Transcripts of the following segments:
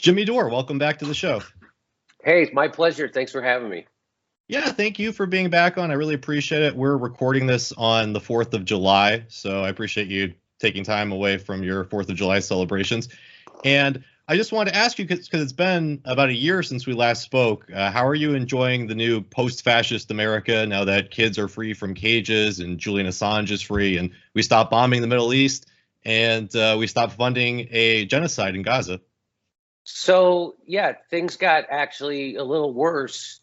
Jimmy Dore, welcome back to the show. Hey, it's my pleasure. Thanks for having me. Yeah, thank you for being back on. I really appreciate it. We're recording this on the 4th of July, so I appreciate you taking time away from your 4th of July celebrations. And I just wanted to ask you, because it's been about a year since we last spoke, how are you enjoying the new post-fascist America now that kids are free from cages and Julian Assange is free and we stopped bombing the Middle East and we stopped funding a genocide in Gaza? So, yeah, things got actually a little worse,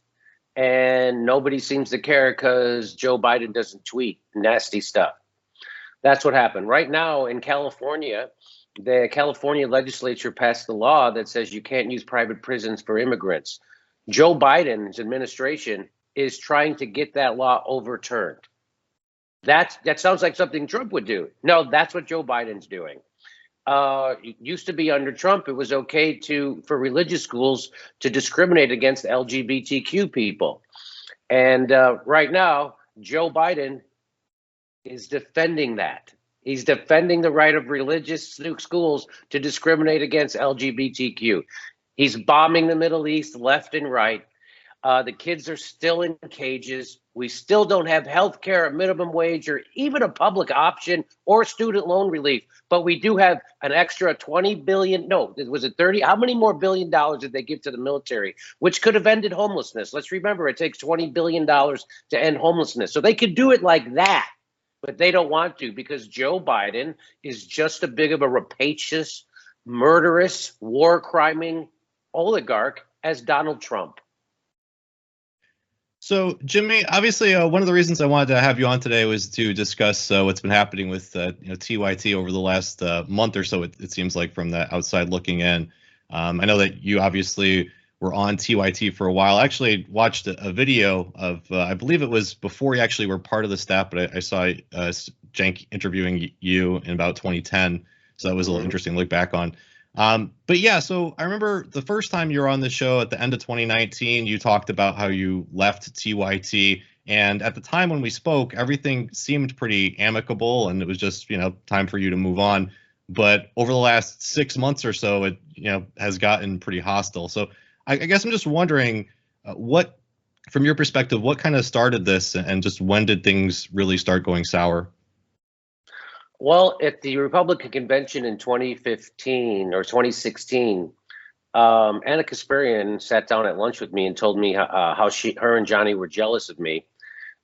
and nobody seems to care because Joe Biden doesn't tweet nasty stuff. That's what happened. Right now in California, the California legislature passed a law that says you can't use private prisons for immigrants. Joe Biden's administration is trying to get that law overturned. That sounds like something Trump would do. No, that's what Joe Biden's doing. It used to be under Trump, it was okay for religious schools to discriminate against LGBTQ people. And right now, Joe Biden is defending that. He's defending the right of religious schools to discriminate against LGBTQ. He's bombing the Middle East left and right. The kids are still in cages. We still don't have health care, a minimum wage, or even a public option or student loan relief. But we do have an extra 20 billion. No, was it 30? How many more billion dollars did they give to the military, which could have ended homelessness? Let's remember, it takes $20 billion to end homelessness. So they could do it like that, but they don't want to because Joe Biden is just as big of a rapacious, murderous, war criming oligarch as Donald Trump. So, Jimmy, obviously, one of the reasons I wanted to have you on today was to discuss what's been happening with TYT over the last month or so. It seems like from the outside looking in. I know that you obviously were on TYT for a while. I actually watched a video of, I believe it was before you actually were part of the staff, but I saw Cenk interviewing you in about 2010. So that was a little interesting to look back on. But yeah, so I remember the first time you were on the show at the end of 2019, you talked about how you left TYT. And at the time when we spoke, everything seemed pretty amicable and it was just, time for you to move on. But over the last 6 months or so, it, has gotten pretty hostile. So I guess I'm just wondering what, from your perspective, what kind of started this and just when did things really start going sour? Well, at the Republican convention in 2015 or 2016, Anna Kasparian sat down at lunch with me and told me how her and Johnny were jealous of me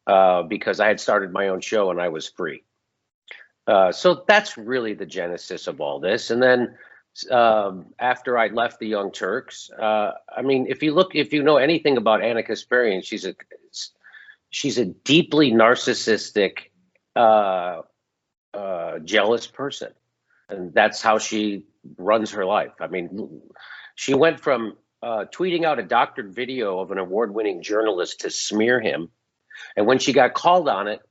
because I had started my own show and I was free. So that's really the genesis of all this. And then after I left the Young Turks, I mean, if you know anything about Anna Kasparian, she's a deeply narcissistic, jealous person, and that's how she runs her life. I mean, she went from tweeting out a doctored video of an award-winning journalist to smear him, and when she got called on it,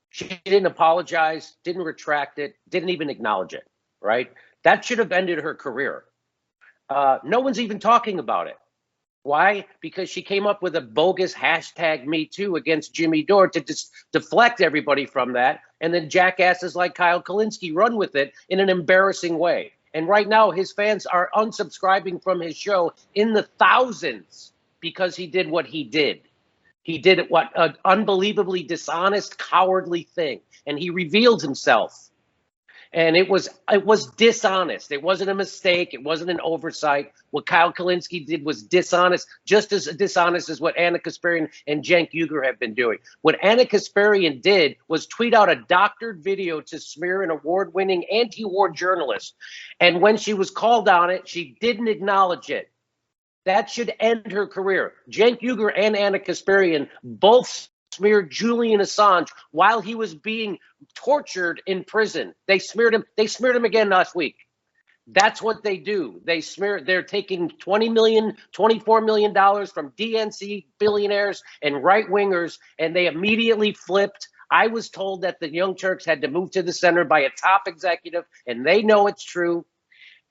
she didn't apologize, didn't retract it, didn't even acknowledge it. Right? That should have ended her career. No one's even talking about it. Why? Because she came up with a bogus hashtag Me Too against Jimmy Dore to deflect everybody from that. And then jackasses like Kyle Kulinski run with it in an embarrassing way. And right now, his fans are unsubscribing from his show in the thousands because he did what he did. He did what an unbelievably dishonest, cowardly thing. And he revealed himself. And it was dishonest. It wasn't a mistake. It wasn't an oversight. What Kyle Kulinski did was dishonest, just as dishonest as what Anna Kasparian and Cenk Uygur have been doing. What Anna Kasparian did was tweet out a doctored video to smear an award-winning anti-war journalist. And when she was called on it, she didn't acknowledge it. That should end her career. Cenk Uygur and Anna Kasparian both smeared Julian Assange while he was being tortured in prison. They smeared him. They smeared him again last week. That's what they do. They're taking $20 million, $24 million from DNC billionaires and right wingers, and they immediately flipped. I was told that the Young Turks had to move to the center by a top executive, and they know it's true.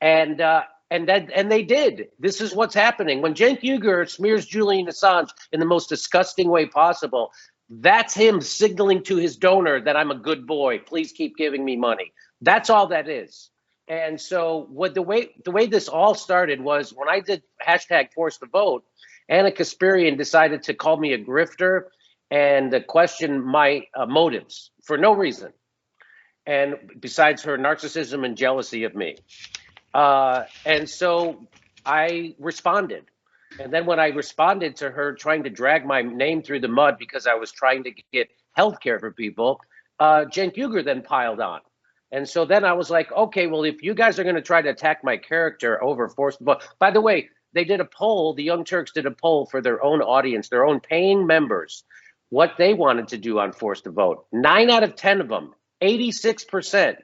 And they did. This is what's happening. When Cenk Uygur smears Julian Assange in the most disgusting way possible, that's him signaling to his donor that I'm a good boy. Please keep giving me money. That's all that is. And so what the way this all started was when I did hashtag Force the Vote, Anna Kasparian decided to call me a grifter and to question my motives for no reason, and besides her narcissism and jealousy of me. And so I responded. And then when I responded to her trying to drag my name through the mud because I was trying to get health care for people, Cenk Uygur then piled on. And so then I was like, okay, well, if you guys are going to try to attack my character over forced vote, by the way, they did a poll, the Young Turks did a poll for their own audience, their own paying members, what they wanted to do on forced to vote. 9 out of 10 of them, 86%,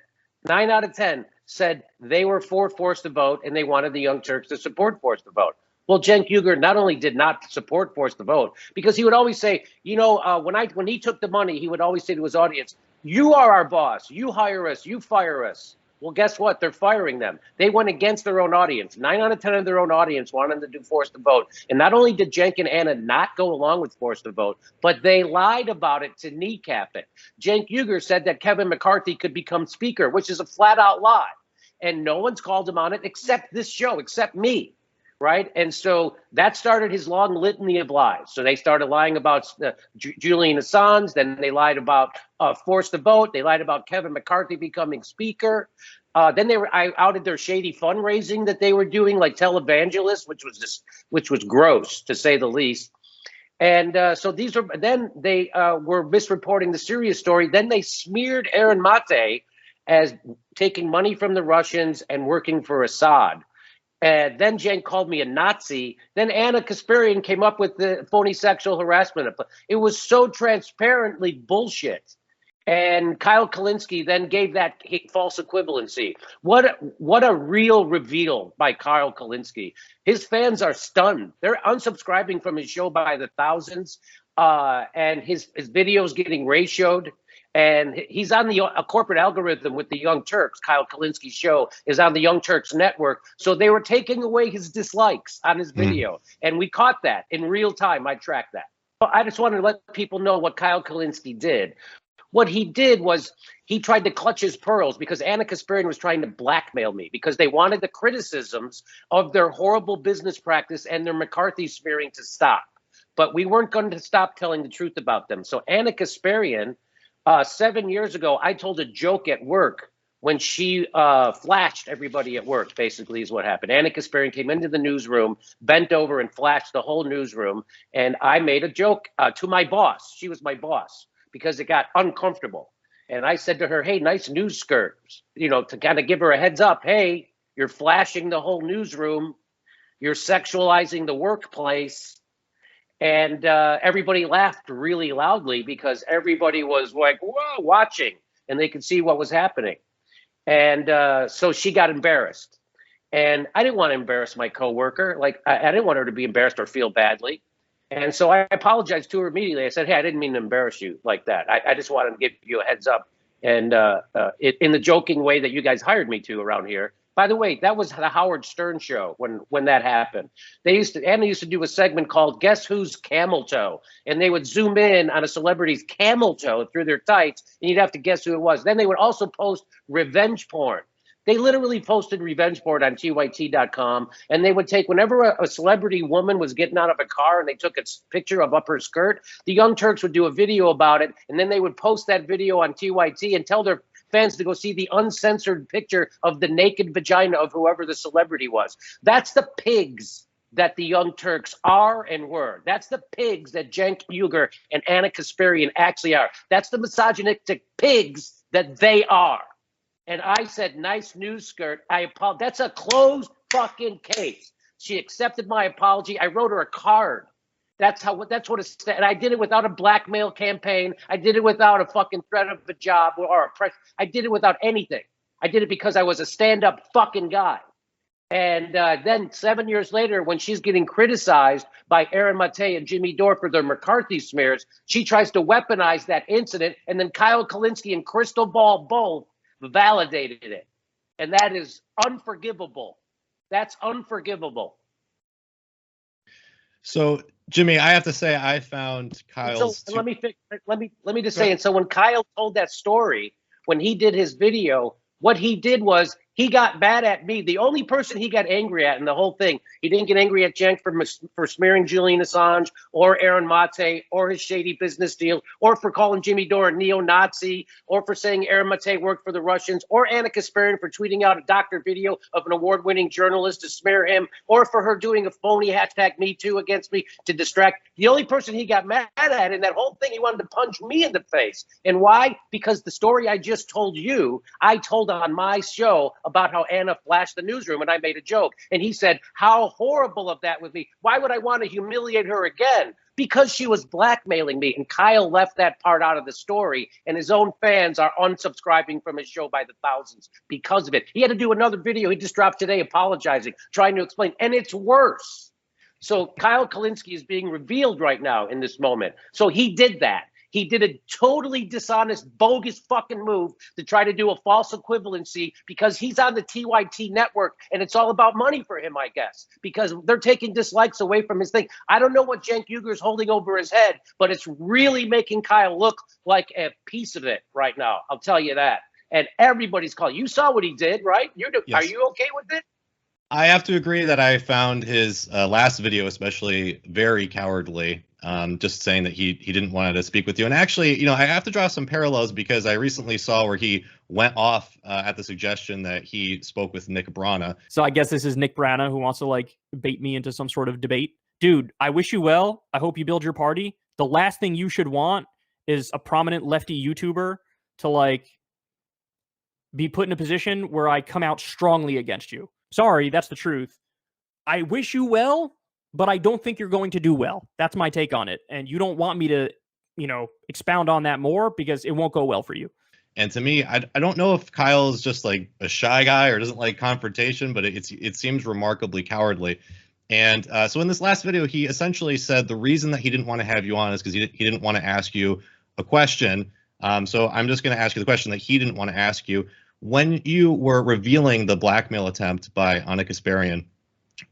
9 out of 10 said they were for forced to vote and they wanted the Young Turks to support forced to vote. Well, Cenk Uygur not only did not support forced to vote, because he would always say, you know, when he took the money, he would always say to his audience, you are our boss. You hire us. You fire us. Well, guess what? They're firing them. They went against their own audience. 9 out of 10 of their own audience wanted to do forced to vote. And not only did Cenk and Anna not go along with forced to vote, but they lied about it to kneecap it. Cenk Uygur said that Kevin McCarthy could become speaker, which is a flat out lie. And no one's called him on it except this show, except me. Right. And so that started his long litany of lies. So they started lying about Julian Assange. Then they lied about forced to vote. They lied about Kevin McCarthy becoming speaker. Then I outed their shady fundraising that they were doing, like televangelists, which was gross to say the least. And so then they were misreporting the Syria story. Then they smeared Aaron Mate as taking money from the Russians and working for Assad. Then Cenk called me a Nazi. Then Anna Kasparian came up with the phony sexual harassment. It was so transparently bullshit. And Kyle Kulinski then gave that false equivalency. What a real reveal by Kyle Kulinski. His fans are stunned. They're unsubscribing from his show by the thousands. And his videos getting ratioed. And he's on a corporate algorithm with the Young Turks. Kyle Kulinski's show is on the Young Turks network. So they were taking away his dislikes on his video. And we caught that in real time. I tracked that. But I just wanted to let people know what Kyle Kulinski did. What he did was he tried to clutch his pearls because Anna Kasparian was trying to blackmail me because they wanted the criticisms of their horrible business practice and their McCarthy smearing to stop. But we weren't going to stop telling the truth about them. So Anna Kasparian, 7 years ago, I told a joke at work when she flashed everybody at work, basically is what happened. Anna Kasparian came into the newsroom, bent over and flashed the whole newsroom. And I made a joke to my boss. She was my boss because it got uncomfortable. And I said to her, hey, nice news skirt, you know, to kind of give her a heads up. Hey, you're flashing the whole newsroom. You're sexualizing the workplace. And everybody laughed really loudly because everybody was like, whoa, watching, and they could see what was happening. And so she got embarrassed. And I didn't want to embarrass my coworker. Like, I didn't want her to be embarrassed or feel badly. And so I apologized to her immediately. I said, hey, I didn't mean to embarrass you like that. I just wanted to give you a heads up. And in the joking way that you guys hired me to around here. By the way, that was the Howard Stern show when that happened. Anna used to do a segment called Guess Who's Camel Toe? And they would zoom in on a celebrity's camel toe through their tights, and you'd have to guess who it was. Then they would also post revenge porn. They literally posted revenge porn on TYT.com, and they would take whenever a celebrity woman was getting out of a car and they took a picture of up her skirt, the Young Turks would do a video about it, and then they would post that video on TYT and tell their fans to go see the uncensored picture of the naked vagina of whoever the celebrity was. That's the pigs that the Young Turks are and were. That's the pigs that Cenk Uygur and Anna Kasparian actually are. That's the misogynistic pigs that they are. And I said, nice news skirt. That's a closed fucking case. She accepted my apology. I wrote her a card. That's what it's, and I did it without a blackmail campaign. I did it without a fucking threat of a job or a press. I did it without anything. I did it because I was a stand-up fucking guy. And then 7 years later, when she's getting criticized by Aaron Mate and Jimmy Dore for their McCarthy smears, she tries to weaponize that incident. And then Kyle Kulinski and Crystal Ball both validated it. And that is unforgivable. That's unforgivable. So, Jimmy, I have to say I found Kyle's. So let me just say. And so when Kyle told that story, when he did his video, what he did was He got mad at me. The only person he got angry at in the whole thing, he didn't get angry at Cenk for smearing Julian Assange or Aaron Mate or his shady business deal or for calling Jimmy Dore a neo-Nazi or for saying Aaron Mate worked for the Russians or Anna Kasparian for tweeting out a doctored video of an award-winning journalist to smear him or for her doing a phony hashtag #MeToo against me to distract. The only person he got mad at in that whole thing, he wanted to punch me in the face. And why? Because the story I just told you, I told on my show about how Anna flashed the newsroom and I made a joke. And he said, how horrible of that would be. Why would I want to humiliate her again? Because she was blackmailing me. And Kyle left that part out of the story. And his own fans are unsubscribing from his show by the thousands because of it. He had to do another video he just dropped today apologizing, trying to explain. And it's worse. So Kyle Kulinski is being revealed right now in this moment. So he did that. He did a totally dishonest, bogus fucking move to try to do a false equivalency because he's on the TYT network and it's all about money for him, I guess, because they're taking dislikes away from his thing. I don't know what Cenk Uygur is holding over his head, but it's really making Kyle look like a piece of it right now. I'll tell you that. And everybody's calling. You saw what he did, right? Yes. Are you okay with it? I have to agree that I found his last video especially very cowardly. Just saying that he didn't want to speak with you. And actually, I have to draw some parallels because I recently saw where he went off at the suggestion that he spoke with Nick Brana. So I guess this is Nick Brana who wants to bait me into some sort of debate. Dude, I wish you well. I hope you build your party. The last thing you should want is a prominent lefty YouTuber to be put in a position where I come out strongly against you. Sorry, that's the truth. I wish you well, but I don't think you're going to do well. That's my take on it. And you don't want me to, expound on that more because it won't go well for you. And to me, I don't know if Kyle is just a shy guy or doesn't like confrontation, but it seems remarkably cowardly. And so in this last video, he essentially said the reason that he didn't want to have you on is because he didn't want to ask you a question. So I'm just going to ask you the question that he didn't want to ask you. When you were revealing the blackmail attempt by Anna Kasparian,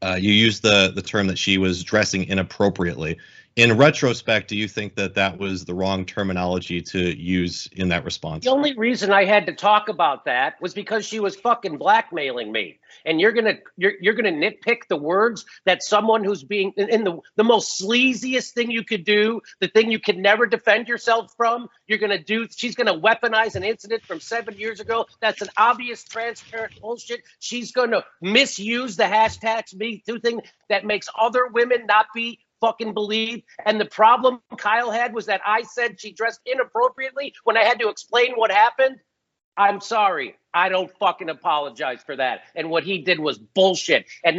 you used the term that she was dressing inappropriately. In retrospect, do you think that that was the wrong terminology to use in that response? The only reason I had to talk about that was because she was fucking blackmailing me. And you're gonna nitpick the words that someone who's being in the most sleaziest thing you could do, the thing you could never defend yourself from. She's gonna weaponize an incident from 7 years ago. That's an obvious, transparent bullshit. She's gonna misuse the hashtags #MeToo thing that makes other women not be fucking believed. And the problem Kyle had was that I said she dressed inappropriately when I had to explain what happened. I'm sorry. I don't fucking apologize for that. And what he did was bullshit. And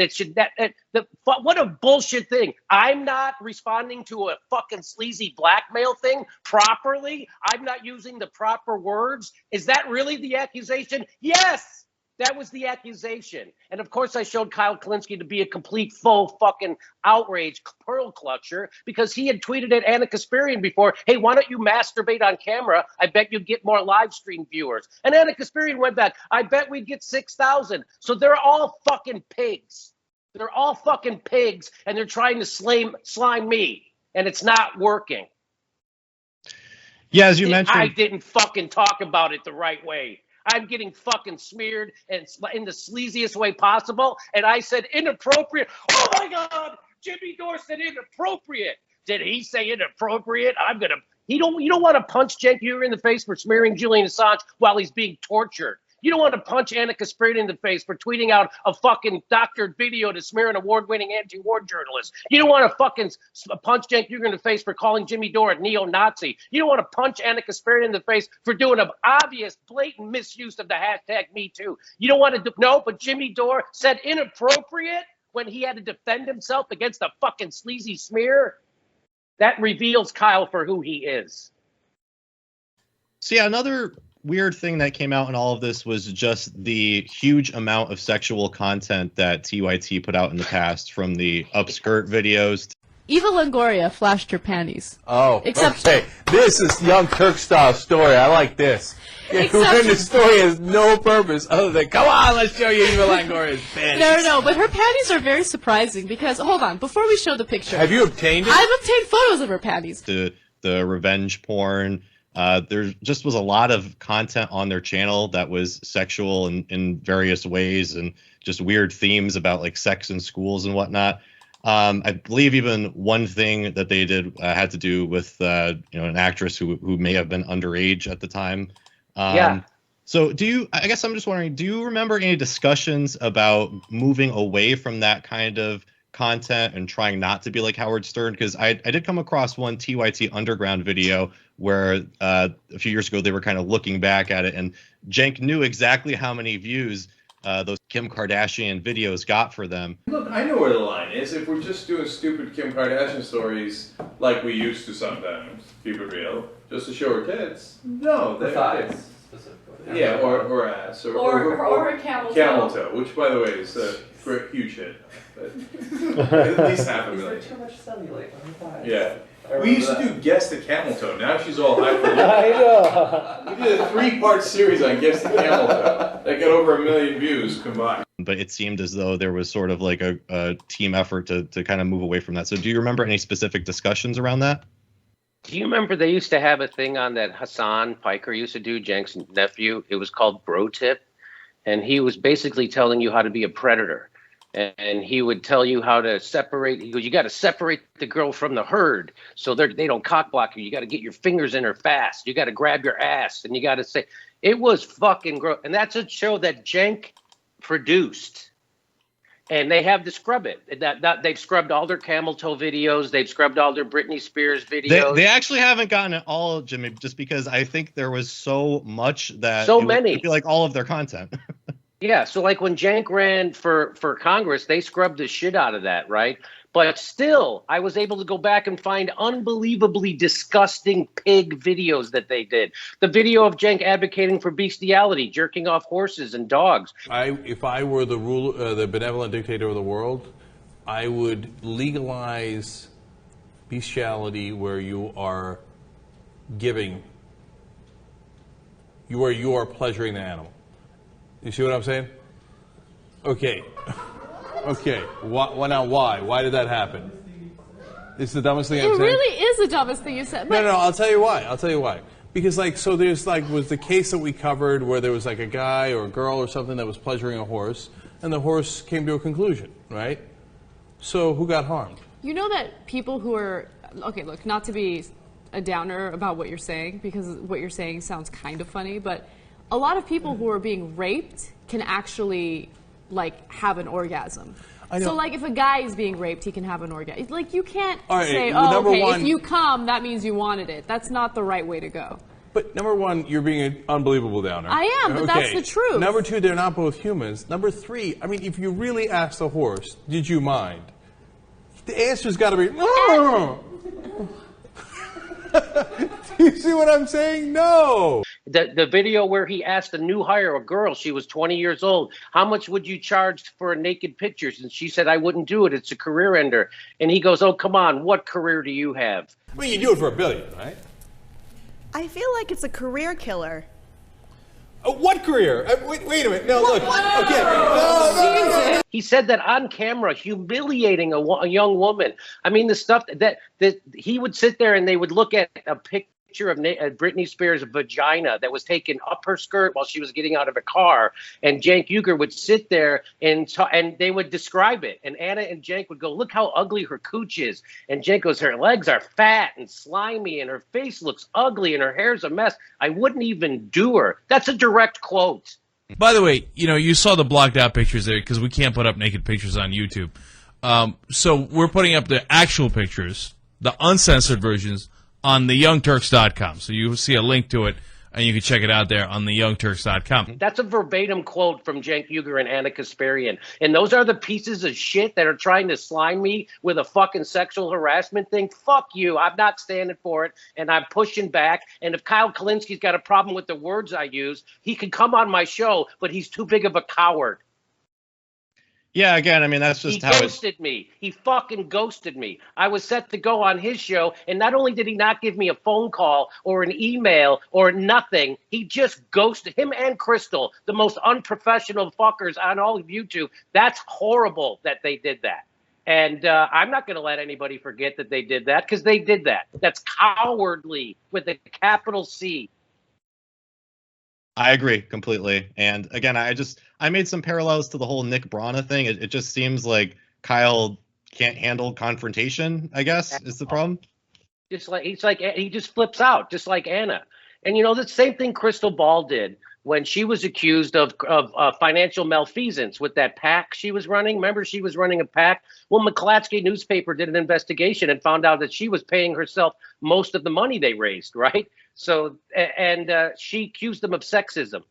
what a bullshit thing. I'm not responding to a fucking sleazy blackmail thing properly. I'm not using the proper words. Is that really the accusation? Yes. That was the accusation. And of course, I showed Kyle Kulinski to be a complete full fucking outrage pearl clutcher because he had tweeted at Anna Kasparian before, hey, why don't you masturbate on camera? I bet you'd get more live stream viewers. And Anna Kasparian went back, I bet we'd get 6,000. So they're all fucking pigs. They're all fucking pigs and they're trying to slime me. And it's not working. Yeah, as you mentioned. I didn't fucking talk about it the right way. I'm getting fucking smeared and in the sleaziest way possible. And I said inappropriate. Oh my God, Jimmy Dore said inappropriate. Did he say inappropriate? You don't want to punch Cenk Uygur in the face for smearing Julian Assange while he's being tortured. You don't want to punch Anna Kasparian in the face for tweeting out a fucking doctored video to smear an award-winning anti-war journalist. You don't want to fucking punch Cenk Uygur in the face for calling Jimmy Dore a neo-Nazi. You don't want to punch Anna Kasparian in the face for doing an obvious, blatant misuse of the hashtag #MeToo. You don't want to no, but Jimmy Dore said inappropriate when he had to defend himself against a fucking sleazy smear. That reveals Kyle for who he is. So yeah, another weird thing that came out in all of this was just the huge amount of sexual content that TYT put out in the past, from the upskirt videos. Eva Longoria flashed her panties. Oh, okay. This is young Turk style story. I like this. Yeah, when the story has no purpose other than, come on, let's show you Eva Longoria's panties. No, but her panties are very surprising because, hold on, before we show the picture. Have you obtained it? I've obtained photos of her panties. The revenge porn, there just was a lot of content on their channel that was sexual in various ways and just weird themes about like sex in schools and whatnot. I believe even one thing that they did had to do with an actress who may have been underage at the time. Yeah. So I guess I'm just wondering, do you remember any discussions about moving away from that kind of content and trying not to be like Howard Stern? Because I did come across one TYT Underground video where a few years ago they were kind of looking back at it, and Cenk knew exactly how many views those Kim Kardashian videos got for them. Look, I know where the line is. If we're just doing stupid Kim Kardashian stories like we used to sometimes, keep it real, just to show her tits, no, they're Thighs, specifically. Yeah, or ass. Or a camel toe. Camel toe, which, by the way, is a great, huge hit. But at least half a Is there million. too much cellulite on the thighs? Yeah. I We used to remember do Guess the Camel Toe. Now she's all hyper. I know. We did a 3-part series on Guess the Camel Toe that got over 1 million views combined. But it seemed as though there was sort of like a team effort to kind of move away from that. So do you remember any specific discussions around that? Do you remember they used to have a thing on that Hassan Piker used to do, Cenk's nephew? It was called Bro Tip. And he was basically telling you how to be a predator. And he would tell you how to separate. He goes, you got to separate the girl from the herd so they don't cock block you. You got to get your fingers in her fast. You got to grab your ass. And you got to say, it was fucking gross. And that's a show that Cenk produced. And they have to scrub it. They've scrubbed all their camel toe videos. They've scrubbed all their Britney Spears videos. They actually haven't gotten it all, Jimmy, just because I think there was so much that many. It'd be like all of their content. Yeah, so like when Cenk ran for Congress, they scrubbed the shit out of that, right? But still, I was able to go back and find unbelievably disgusting pig videos that they did. The video of Cenk advocating for bestiality, jerking off horses and dogs. If I were the benevolent dictator of the world, I would legalize bestiality where you are giving, where you are pleasuring the animal. You see what I'm saying? Okay. Okay. Now why? Why did that happen? It's the dumbest thing I've said. It really is the dumbest thing you said. No, I'll tell you why. Because so there's was the case that we covered where there was like a guy or a girl or something that was pleasuring a horse, and the horse came to a conclusion, right? So who got harmed? You know that people who are, okay, look, not to be a downer about what you're saying, because what you're saying sounds kind of funny, but a lot of people who are being raped can actually, like, have an orgasm. I know. So, like, if a guy is being raped, he can have an orgasm. Like, you can't say, number okay, one, if you come, that means you wanted it. That's not the right way to go. But number one, you're being an unbelievable downer. I am, but that's the truth. Number two, they're not both humans. Number three, I mean, if you really asked the horse, did you mind? The answer's got to be, no. Do you see what I'm saying? No. The video where he asked a new hire, a girl, she was 20 years old, how much would you charge for naked pictures? And she said, I wouldn't do it. It's a career ender. And he goes, oh, come on. What career do you have? Well, you do it for $1 billion, right? I feel like it's a career killer. What career? Wait a minute. No, look. Okay. No. He said that on camera, humiliating a young woman. I mean, the stuff that he would sit there and they would look at a picture of Britney Spears' vagina that was taken up her skirt while she was getting out of a car. And Cenk Uygur would sit there and they would describe it. And Anna and Cenk would go, look how ugly her cooch is. And Cenk goes, her legs are fat and slimy and her face looks ugly and her hair's a mess. I wouldn't even do her. That's a direct quote. By the way, you saw the blocked out pictures there because we can't put up naked pictures on YouTube. So we're putting up the actual pictures, the uncensored versions, on theyoungturks.com. So you see a link to it, and you can check it out there on theyoungturks.com. That's a verbatim quote from Cenk Uygur and Anna Kasparian. And those are the pieces of shit that are trying to slime me with a fucking sexual harassment thing. Fuck you. I'm not standing for it, and I'm pushing back. And if Kyle Kulinski's got a problem with the words I use, he can come on my show, but he's too big of a coward. Yeah, again, I mean, that's just how he ghosted me. He fucking ghosted me. I was set to go on his show, and not only did he not give me a phone call or an email or nothing, he just ghosted him and Crystal, the most unprofessional fuckers on all of YouTube. That's horrible that they did that. And I'm not going to let anybody forget that they did that, because they did that. That's cowardly with a capital C. I agree completely. And again, I made some parallels to the whole Nick Brana thing. It just seems like Kyle can't handle confrontation, I guess, is the problem. Just like he just flips out, just like Anna. And you know, the same thing Crystal Ball did when she was accused of financial malfeasance with that PAC she was running. Remember, she was running a PAC. Well, McClatchy newspaper did an investigation and found out that she was paying herself most of the money they raised, right? So, and she accused them of sexism.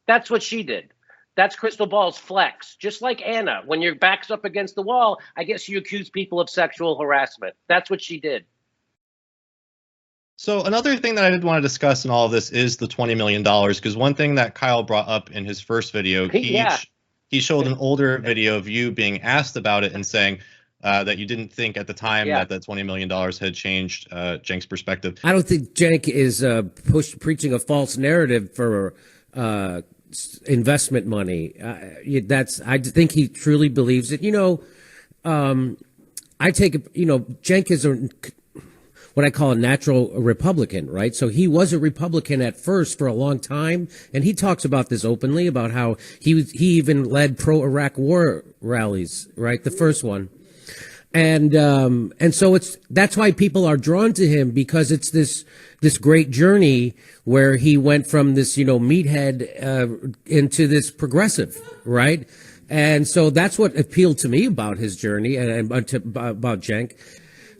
That's what she did. That's Crystal Ball's flex. Just like Anna, when your back's up against the wall, I guess you accuse people of sexual harassment. That's what she did. So another thing that I did want to discuss in all of this is the $20 million, because one thing that Kyle brought up in his first video, he showed an older video of you being asked about it and saying that you didn't think at the time that that $20 million had changed Cenk's perspective. I don't think Cenk is preaching a false narrative for investment money. I think he truly believes it. You know, Cenk is what I call a natural Republican, right? So he was a Republican at first for a long time, and he talks about this openly, about how he even led pro-Iraq war rallies, right? The first one. And so that's why people are drawn to him, because it's this great journey where he went from this, meathead, into this progressive, right? And so that's what appealed to me about his journey and about Cenk.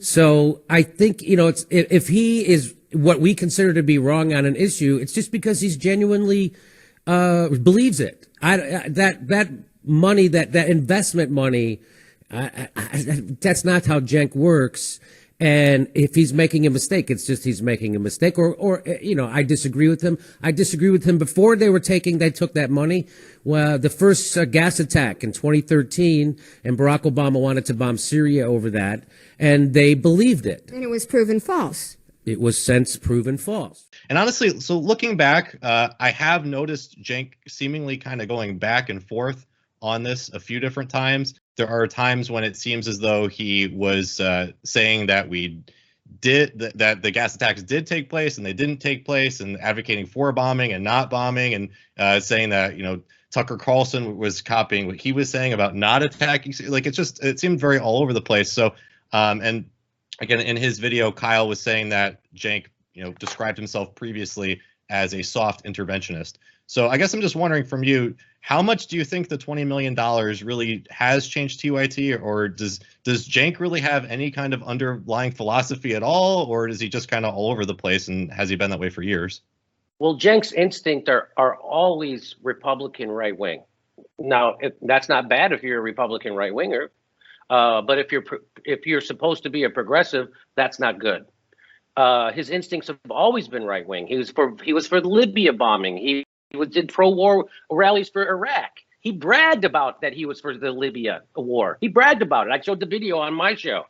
So I think, if he is what we consider to be wrong on an issue, it's just because he's genuinely believes it. That money, that investment money, that's not how Cenk works. And if he's making a mistake, it's just he's making a mistake. Or I disagree with him. I disagree with him before they took that money. Well, the first gas attack in 2013, and Barack Obama wanted to bomb Syria over that, and they believed it. And it was proven false. It was since proven false. And honestly, so looking back, I have noticed Cenk seemingly kind of going back and forth on this a few different times. There are times when it seems as though he was saying that that the gas attacks did take place and they didn't take place, and advocating for bombing and not bombing, and saying that Tucker Carlson was copying what he was saying about not attacking. Like, it seemed very all over the place. So and again, in his video, Kyle was saying that Cenk described himself previously as a soft interventionist. So I guess I'm just wondering from you, how much do you think the $20 million really has changed TYT, or does Cenk really have any kind of underlying philosophy at all, or is he just kind of all over the place, and has he been that way for years? Well, Cenk's instinct are always Republican right wing. Now, that's not bad if you're a Republican right winger, but if you're supposed to be a progressive, that's not good. His instincts have always been right wing. He was for the Libya bombing. He did pro-war rallies for Iraq. He bragged about that he was for the Libya war. He bragged about it. I showed the video on my show.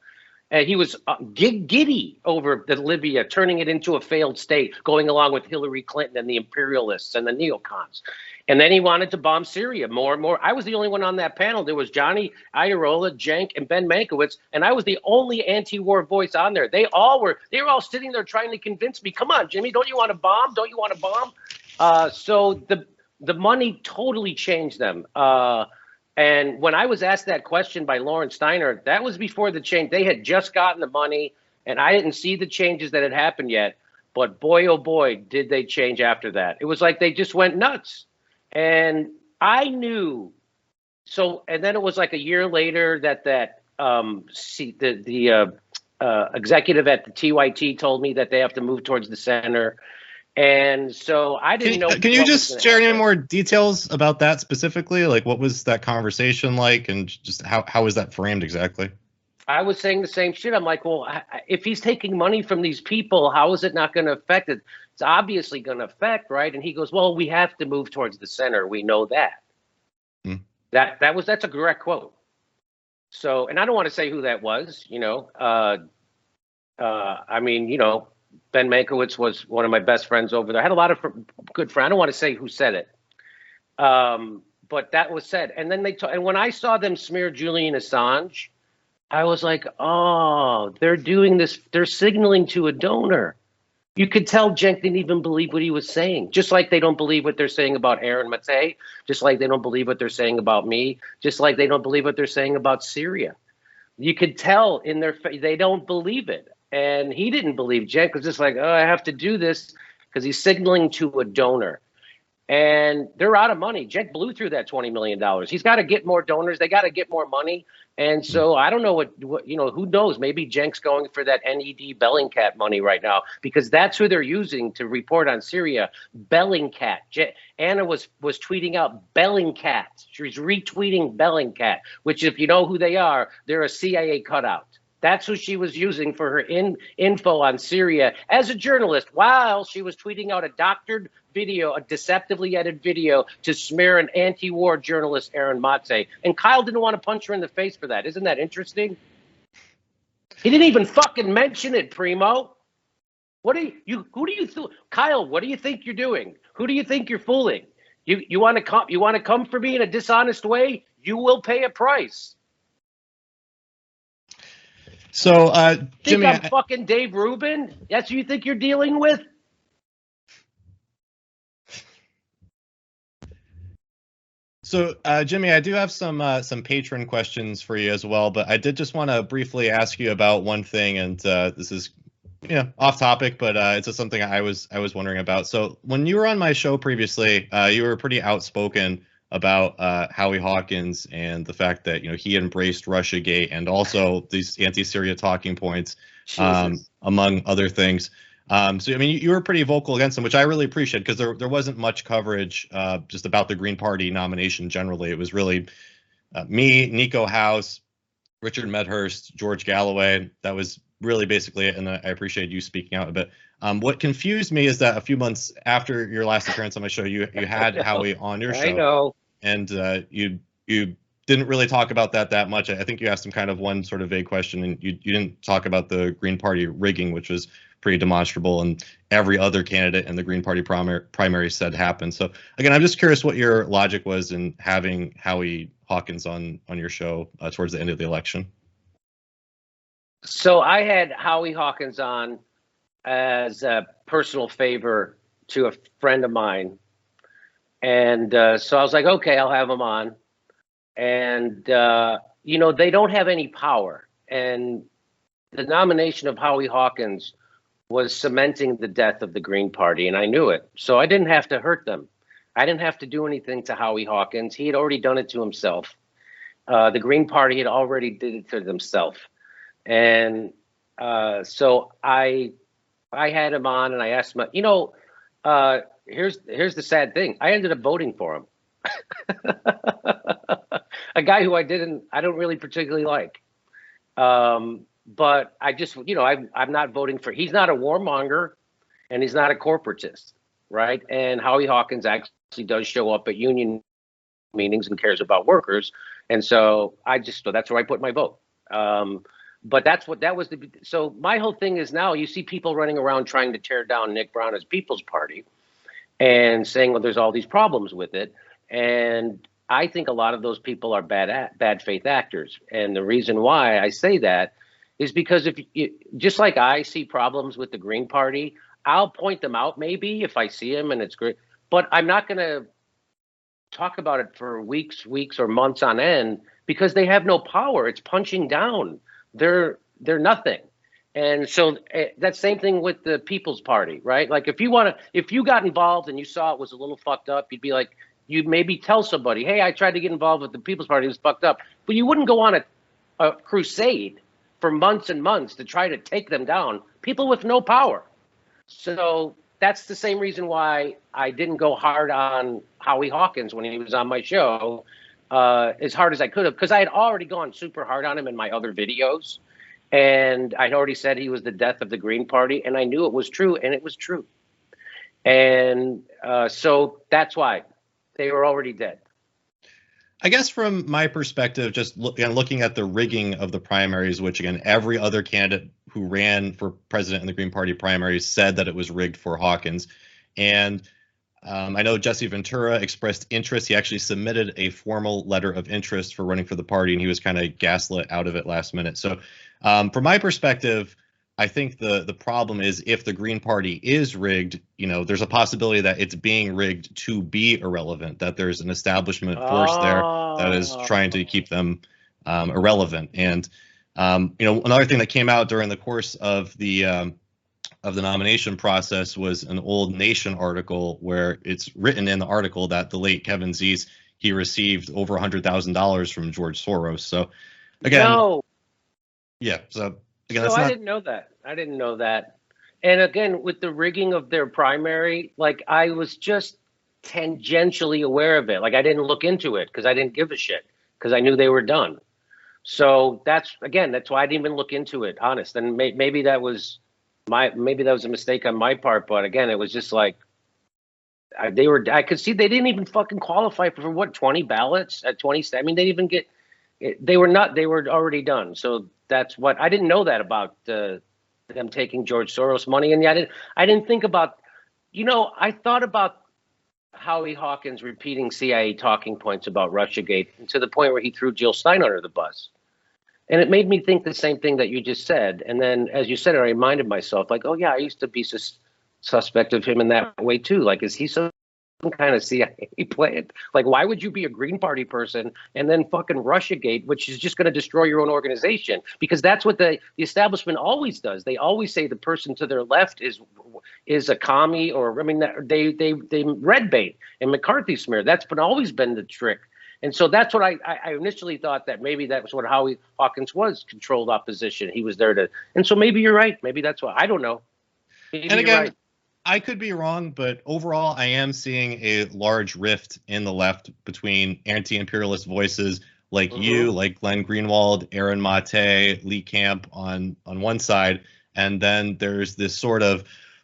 And he was giddy over the Libya, turning it into a failed state, going along with Hillary Clinton and the imperialists and the neocons. And then he wanted to bomb Syria more and more. I was the only one on that panel. There was Johnny Iadarola, Cenk, and Ben Mankiewicz, and I was the only anti-war voice on there. They were all sitting there trying to convince me, come on, Jimmy, don't you want to bomb? Don't you want to bomb? So the money totally changed them. And when I was asked that question by Lauren Steiner, that was before the change. They had just gotten the money, and I didn't see the changes that had happened yet. But boy, oh boy, did they change after that. It was like they just went nuts. And I knew. So, and then it was like a year later that executive at the TYT told me that they have to move towards the center. And so I didn't know. Can you just share any more details about that specifically? Like, what was that conversation like, and just how was that framed exactly? I was saying the same shit. I'm like, well, if he's taking money from these people, how is it not going to affect it? It's obviously going to affect, right? And he goes, well, we have to move towards the center. We know that. That's a direct quote. So, and I don't want to say who that was, Ben Mankiewicz was one of my best friends over there. I had a lot of good friends. I don't want to say who said it, but that was said. And then and when I saw them smear Julian Assange, I was like, oh, they're doing this. They're signaling to a donor. You could tell Cenk didn't even believe what he was saying, just like they don't believe what they're saying about Aaron Mate, just like they don't believe what they're saying about me, just like they don't believe what they're saying about Syria. You could tell in their face, they don't believe it. And he didn't believe. Cenk was just like, oh, I have to do this because he's signaling to a donor. And they're out of money. Cenk blew through that $20 million. He's got to get more donors. They got to get more money. And so I don't know what who knows? Maybe Cenk's going for that NED Bellingcat money right now because that's who they're using to report on Syria. Bellingcat. Anna was tweeting out Bellingcat. She's retweeting Bellingcat, which if you know who they are, they're a CIA cutout. That's who she was using for her info on Syria as a journalist while she was tweeting out a doctored video, a deceptively edited video to smear an anti-war journalist, Aaron Mate. And Kyle didn't want to punch her in the face for that. Isn't that interesting? He didn't even fucking mention it, Primo. Kyle, what do you think you're doing? Who do you think you're fooling? You want to come for me in a dishonest way? You will pay a price. So, Jimmy, I'm fucking Dave Rubin? That's who you think you're dealing with? So, Jimmy, I do have some patron questions for you as well, but I did just want to briefly ask you about one thing, and this is off topic, but it's just something I was wondering about. So, when you were on my show previously, you were pretty outspoken about Howie Hawkins and the fact that he embraced Russiagate and also these anti-Syria talking points, among other things. So I mean, you were pretty vocal against him, which I really appreciate because there wasn't much coverage just about the Green Party nomination generally. It was really me, Nico House, Richard Medhurst, George Galloway. That was really basically it, and I appreciate you speaking out a bit. What confused me is that a few months after your last appearance on my show, you had Howie on your show. I know. And you didn't really talk about that much. I think you asked him kind of one sort of vague question, and you didn't talk about the Green Party rigging, which was pretty demonstrable, and every other candidate in the Green Party primary said happened. So again, I'm just curious what your logic was in having Howie Hawkins on your show towards the end of the election. So I had Howie Hawkins on as a personal favor to a friend of mine. And so I was like, okay, I'll have him on. And, they don't have any power. And the nomination of Howie Hawkins was cementing the death of the Green Party. And I knew it. So I didn't have to hurt them. I didn't have to do anything to Howie Hawkins. He had already done it to himself. The Green Party had already did it to themselves. And so I had him on and I asked him, here's the sad thing. I ended up voting for him. A guy who I don't really particularly like. But I just, I'm not voting for, he's not a warmonger and he's not a corporatist, right? And Howie Hawkins actually does show up at union meetings and cares about workers. And so that's where I put my vote. But so my whole thing is now you see people running around trying to tear down Nick Brown People's Party and saying, well, there's all these problems with it. And I think a lot of those people are bad faith actors. And the reason why I say that is because just like I see problems with the Green Party, I'll point them out maybe if I see them and it's great, but I'm not going to talk about it for weeks or months on end because they have no power. It's punching down. They're nothing. And so that same thing with the People's Party, right? Like if you got involved and you saw it was a little fucked up, you'd be like, you'd maybe tell somebody, hey, I tried to get involved with the People's Party, it was fucked up. But you wouldn't go on a crusade for months and months to try to take them down, people with no power. So that's the same reason why I didn't go hard on Howie Hawkins when he was on my show, as hard as I could have, because I had already gone super hard on him in my other videos. And I'd already said he was the death of the Green Party, and I knew it was true, and it was true. And so that's why they were already dead. I guess from my perspective, just looking at the rigging of the primaries, which again, every other candidate who ran for president in the Green Party primaries said that it was rigged for Hawkins. And I know Jesse Ventura expressed interest. He actually submitted a formal letter of interest for running for the party, and he was kind of gaslit out of it last minute. So, from my perspective, I think the problem is if the Green Party is rigged, there's a possibility that it's being rigged to be irrelevant, that there's an establishment force there that is trying to keep them irrelevant. And, another thing that came out during the course of the nomination process was an Old Nation article where it's written in the article that the late Kevin Zeese, he received over $100,000 from George Soros. So again, so again, I didn't know that. I didn't know that. And again, with the rigging of their primary, like I was just tangentially aware of it. Like I didn't look into it because I didn't give a shit because I knew they were done. So that's why I didn't even look into it, honest. And maybe that was a mistake on my part, but again, it was just like I could see they didn't even fucking qualify for what 20 ballots at 20. I mean, they didn't even get. They were already done. So that's what I didn't know that about them taking George Soros money, and I didn't think about. I thought about Howie Hawkins repeating CIA talking points about Russiagate, and to the point where he threw Jill Stein under the bus. And it made me think the same thing that you just said. And then, as you said, I reminded myself, like, oh, yeah, I used to be suspect of him in that way, too. Like, is he some kind of CIA plant? Like, why would you be a Green Party person and then fucking Russiagate, which is just going to destroy your own organization? Because that's what the establishment always does. They always say the person to their left is a commie, or, I mean, they red bait and McCarthy smear. That's always been the trick. And so that's what I initially thought, that maybe that was what Howie Hawkins was, controlled opposition. He was there and so maybe you're right. Maybe that's what, I don't know. Maybe and again, right. I could be wrong, but overall, I am seeing a large rift in the left between anti-imperialist voices like you, like Glenn Greenwald, Aaron Mate, Lee Camp on one side, and then there's this sort of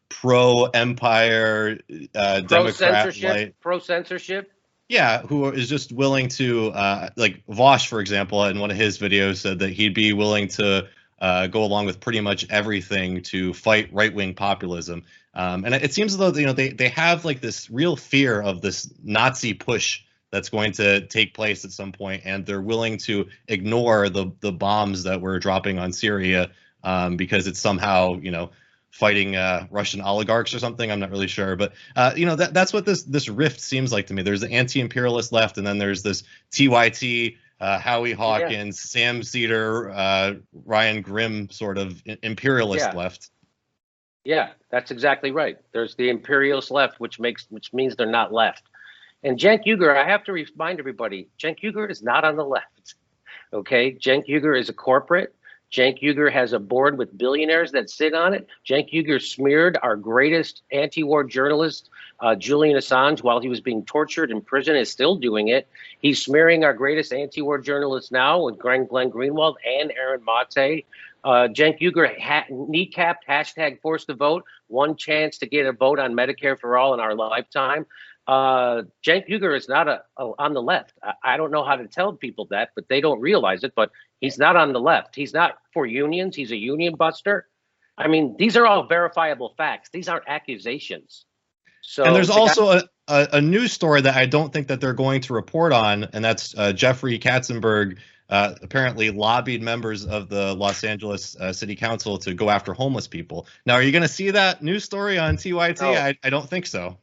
pro-empire Democrat, pro-censorship. Yeah, who is just willing to, like Vosh, for example, in one of his videos said that he'd be willing to go along with pretty much everything to fight right-wing populism. And it seems as though they have like this real fear of this Nazi push that's going to take place at some point, and they're willing to ignore the bombs that we're dropping on Syria because it's somehow fighting Russian oligarchs or something. I'm not really sure, but that's what this rift seems like to me. There's the anti-imperialist left, and then there's this TYT, Howie Hawkins, Sam Cedar, Ryan Grimm sort of imperialist left. Yeah, that's exactly right. There's the imperialist left, which means they're not left. And Cenk Uygur, I have to remind everybody, Cenk Uygur is not on the left. Okay, Cenk Uygur is a corporate. Cenk Uygur has a board with billionaires that sit on it. Cenk Uygur smeared our greatest anti-war journalist, Julian Assange, while he was being tortured in prison, is still doing it. He's smearing our greatest anti-war journalist now with Glenn Greenwald and Aaron Mate. Cenk Uygur kneecapped hashtag forced to vote, one chance to get a vote on Medicare for all in our lifetime. Cenk Uygur is not on the left. I don't know how to tell people that, but they don't realize it. But he's not on the left. He's not for unions. He's a union buster. I mean, these are all verifiable facts. These aren't accusations. So, and there's also a news story that I don't think that they're going to report on, and that's Jeffrey Katzenberg apparently lobbied members of the Los Angeles City Council to go after homeless people. Now, are you going to see that news story on TYT? No. I don't think so.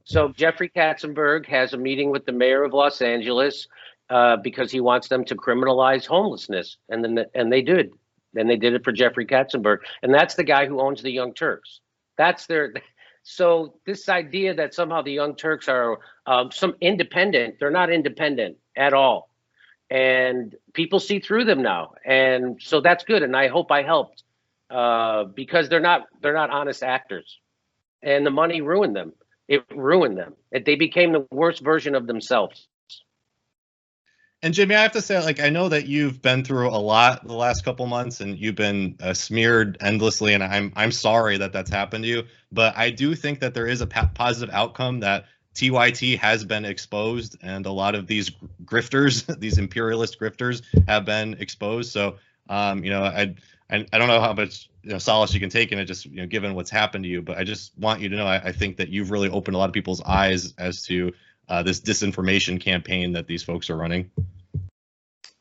So Jeffrey Katzenberg has a meeting with the mayor of Los Angeles because he wants them to criminalize homelessness, and they did. Then they did it for Jeffrey Katzenberg, and that's the guy who owns the Young Turks. That's their. So this idea that somehow the Young Turks are some independent, they're not independent at all, and people see through them now, and so that's good. And I hope I helped because they're not honest actors, and the money ruined them. It ruined them. They became the worst version of themselves. And Jimmy, I have to say, like, I know that you've been through a lot the last couple months, and you've been smeared endlessly, and I'm sorry that that's happened to you. But I do think that there is a positive outcome, that TYT has been exposed, and a lot of these grifters, these imperialist grifters, have been exposed. So, I don't know how much solace you can take in it, just given what's happened to you. But I just want you to know I think that you've really opened a lot of people's eyes as to this disinformation campaign that these folks are running.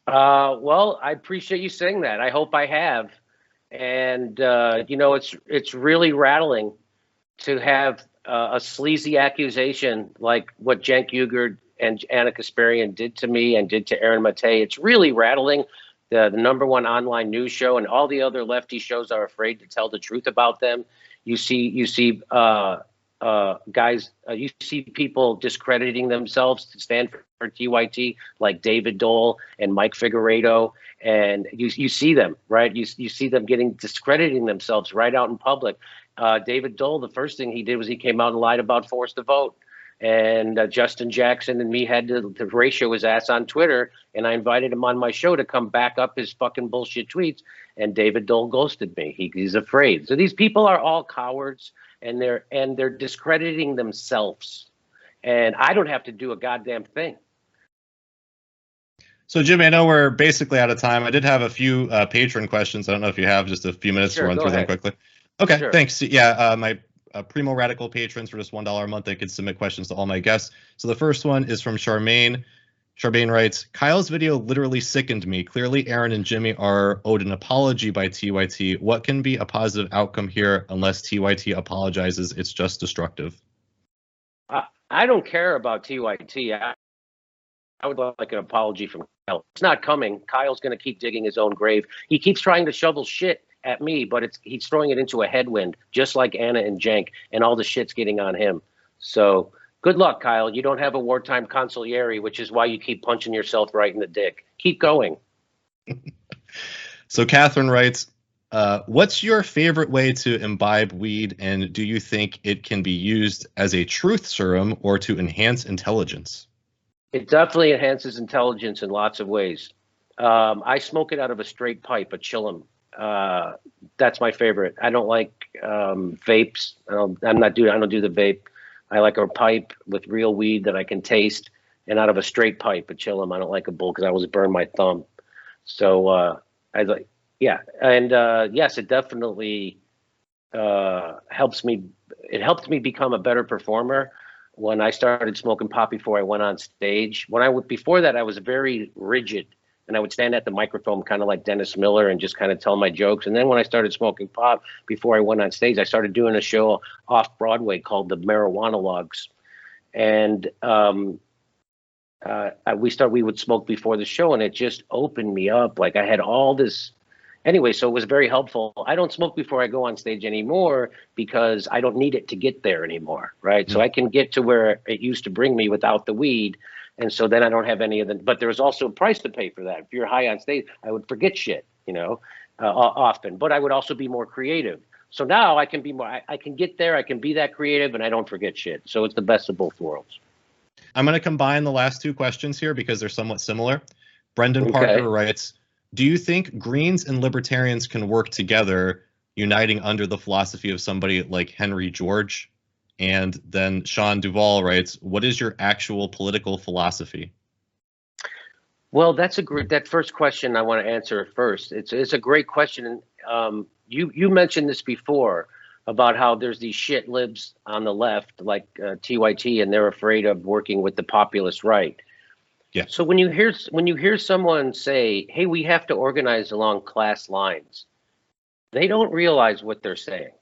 Well, I appreciate you saying that. I hope I have. And it's really rattling to have a sleazy accusation like what Cenk Uygur and Anna Kasparian did to me and did to Aaron Mate. It's really rattling. The number one online news show and all the other lefty shows are afraid to tell the truth about them. You see guys, you see people discrediting themselves to stand for TYT, like David Dole and Mike Figueredo, and you see them, right? You see them discrediting themselves right out in public. David Dole, the first thing he did was he came out and lied about forced to vote. And Justin Jackson and me had to ratio his ass on Twitter, and I invited him on my show to come back up his fucking bullshit tweets, and David Dole ghosted me. He's afraid. So these people are all cowards, and they're discrediting themselves, and I don't have to do a goddamn thing. So, Jimmy, I know we're basically out of time. I did have a few patron questions. I don't know if you have just a few minutes to run through them quickly. Okay, sure. Thanks. Yeah, my Primo Radical patrons for just $1 a month, they could submit questions to all my guests. So the first one is from Charmaine. Charmaine writes, Kyle's video literally sickened me. Clearly, Aaron and Jimmy are owed an apology by TYT. What can be a positive outcome here unless TYT apologizes? It's just destructive. I don't care about TYT. I would like an apology from Kyle. It's not coming. Kyle's going to keep digging his own grave. He keeps trying to shovel shit at me, but he's throwing it into a headwind, just like Anna and Cenk, and all the shit's getting on him. So good luck, Kyle. You don't have a wartime consigliere, which is why you keep punching yourself right in the dick. Keep going. So Catherine writes, what's your favorite way to imbibe weed, and do you think it can be used as a truth serum or to enhance intelligence? It definitely enhances intelligence in lots of ways. I smoke it out of a straight pipe, a chillum. That's my favorite. I don't like vapes. I don't do the vape. I like a pipe with real weed that I can taste, and out of a straight pipe, a chillum. I don't like a bowl because I always burn my thumb. So yes, it definitely helps me. It helped me become a better performer when I started smoking pot before I went on stage. Before that, I was very rigid. And I would stand at the microphone kind of like Dennis Miller and just kind of tell my jokes. And then when I started smoking pot before I went on stage, I started doing a show off Broadway called the Marijuana Logs. And we would smoke before the show, and it just opened me up. Like I had all this. Anyway, so it was very helpful. I don't smoke before I go on stage anymore because I don't need it to get there anymore, right? Mm-hmm. So I can get to where it used to bring me without the weed. And so then I don't have any of them. But there was also a price to pay for that. If you're high on stage, I would forget shit, often. But I would also be more creative. So now I can be more, I can get there, I can be that creative, and I don't forget shit. So it's the best of both worlds. I'm going to combine the last two questions here because they're somewhat similar. Brendan Parker writes, do you think Greens and Libertarians can work together, uniting under the philosophy of somebody like Henry George? And then Sean Duvall writes, what is your actual political philosophy? Well, that first question I want to answer first. It's a great question. You mentioned this before about how there's these shit libs on the left, like TYT, and they're afraid of working with the populist right. Yeah. So when you hear someone say, hey, we have to organize along class lines, they don't realize what they're saying.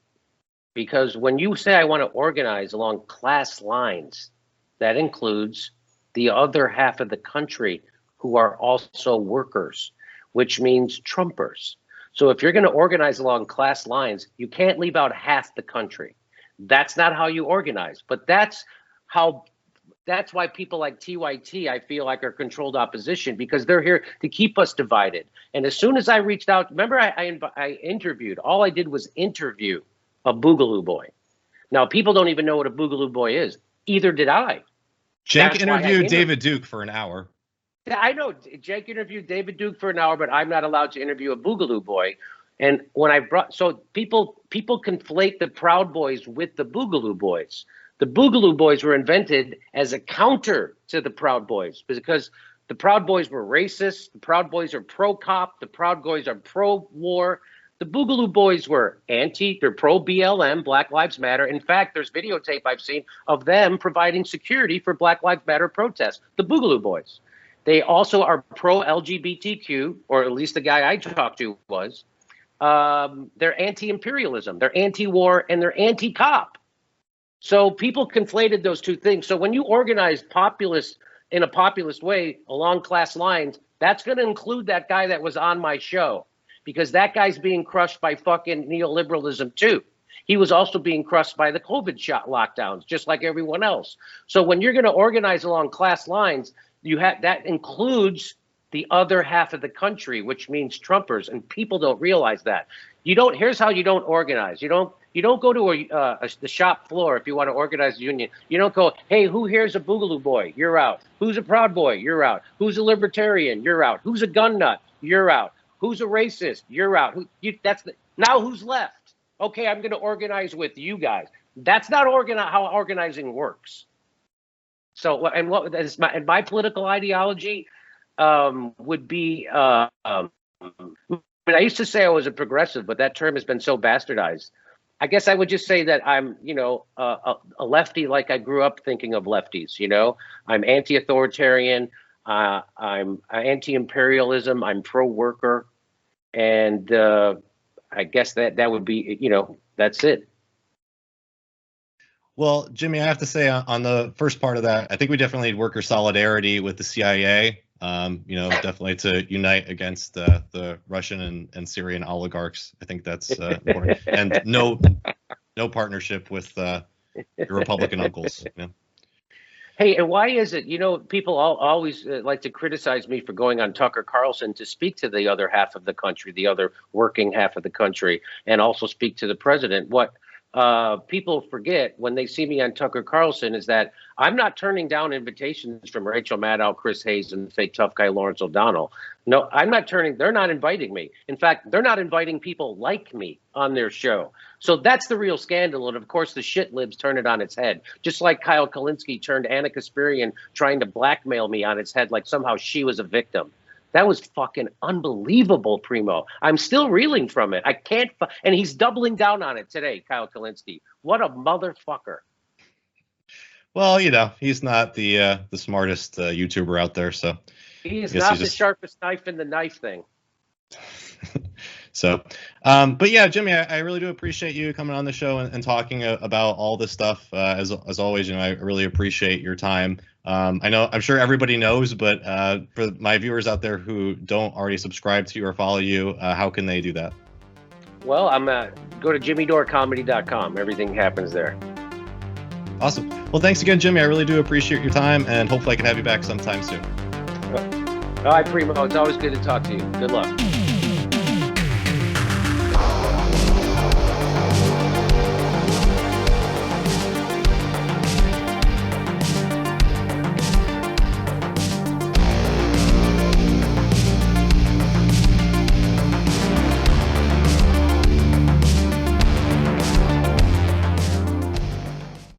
Because when you say I want to organize along class lines, that includes the other half of the country who are also workers, which means Trumpers. So if you're going to organize along class lines, you can't leave out half the country. That's not how you organize. But that's why people like TYT, I feel like, are controlled opposition, because they're here to keep us divided. And as soon as I reached out, remember I interviewed, all I did was interview a Boogaloo Boy. Now, people don't even know what a Boogaloo Boy is. Either did I. Cenk interviewed David Duke for an hour. I know. Cenk interviewed David Duke for an hour, but I'm not allowed to interview a Boogaloo Boy. And when people conflate the Proud Boys with the Boogaloo Boys. The Boogaloo Boys were invented as a counter to the Proud Boys because the Proud Boys were racist. The Proud Boys are pro-cop. The Proud Boys are pro-war. The Boogaloo Boys were they're pro-BLM, Black Lives Matter. In fact, there's videotape I've seen of them providing security for Black Lives Matter protests, the Boogaloo Boys. They also are pro-LGBTQ, or at least the guy I talked to was. They're anti-imperialism, they're anti-war, and they're anti-cop. So people conflated those two things. So when you organize in a populist way along class lines, that's going to include that guy that was on my show, because that guy's being crushed by fucking neoliberalism too. He was also being crushed by the COVID lockdowns, just like everyone else. So when you're going to organize along class lines, that includes the other half of the country, which means Trumpers, and people don't realize that. Here's how you don't organize. You don't go to the shop floor if you want to organize a union. You don't go, hey, who here's a Boogaloo Boy? You're out. Who's a Proud Boy? You're out. Who's a libertarian? You're out. Who's a gun nut? You're out. Who's a racist? You're out. Now who's left? Okay, I'm going to organize with you guys. That's not how organizing works. So, and what is my political ideology would be. I used to say I was a progressive, but that term has been so bastardized. I guess I would just say that I'm, a lefty, like I grew up thinking of lefties. I'm anti-authoritarian. I'm anti-imperialism. I'm pro-worker, and I guess that would be, that's it. Well, Jimmy, I have to say on the first part of that, I think we definitely need worker solidarity with the CIA. Definitely to unite against the Russian and Syrian oligarchs. I think that's important, and no partnership with your Republican uncles. Hey, and why is it, people always like to criticize me for going on Tucker Carlson to speak to the other half of the country, the other working half of the country, and also speak to the president. What people forget when they see me on Tucker Carlson is that I'm not turning down invitations from Rachel Maddow, Chris Hayes, and fake tough guy Lawrence O'Donnell. No, they're not inviting me. In fact, they're not inviting people like me on their show. So that's the real scandal. And of course, the shit libs turn it on its head. Just like Kyle Kulinski turned Anna Kasparian trying to blackmail me on its head, like somehow she was a victim. That was fucking unbelievable, Primo. I'm still reeling from it. I can't. And he's doubling down on it today, Kyle Kulinski. What a motherfucker. Well, he's not the smartest YouTuber out there, so he is not the sharpest knife in the knife thing. So, but yeah, Jimmy, I really do appreciate you coming on the show and talking about all this stuff. As always, I really appreciate your time. I'm sure everybody knows, but for my viewers out there who don't already subscribe to you or follow you, how can they do that? Well, go to jimmydorecomedy.com. Everything happens there. Awesome. Well, thanks again, Jimmy. I really do appreciate your time, and hopefully I can have you back sometime soon. All right, Primo. It's always good to talk to you. Good luck.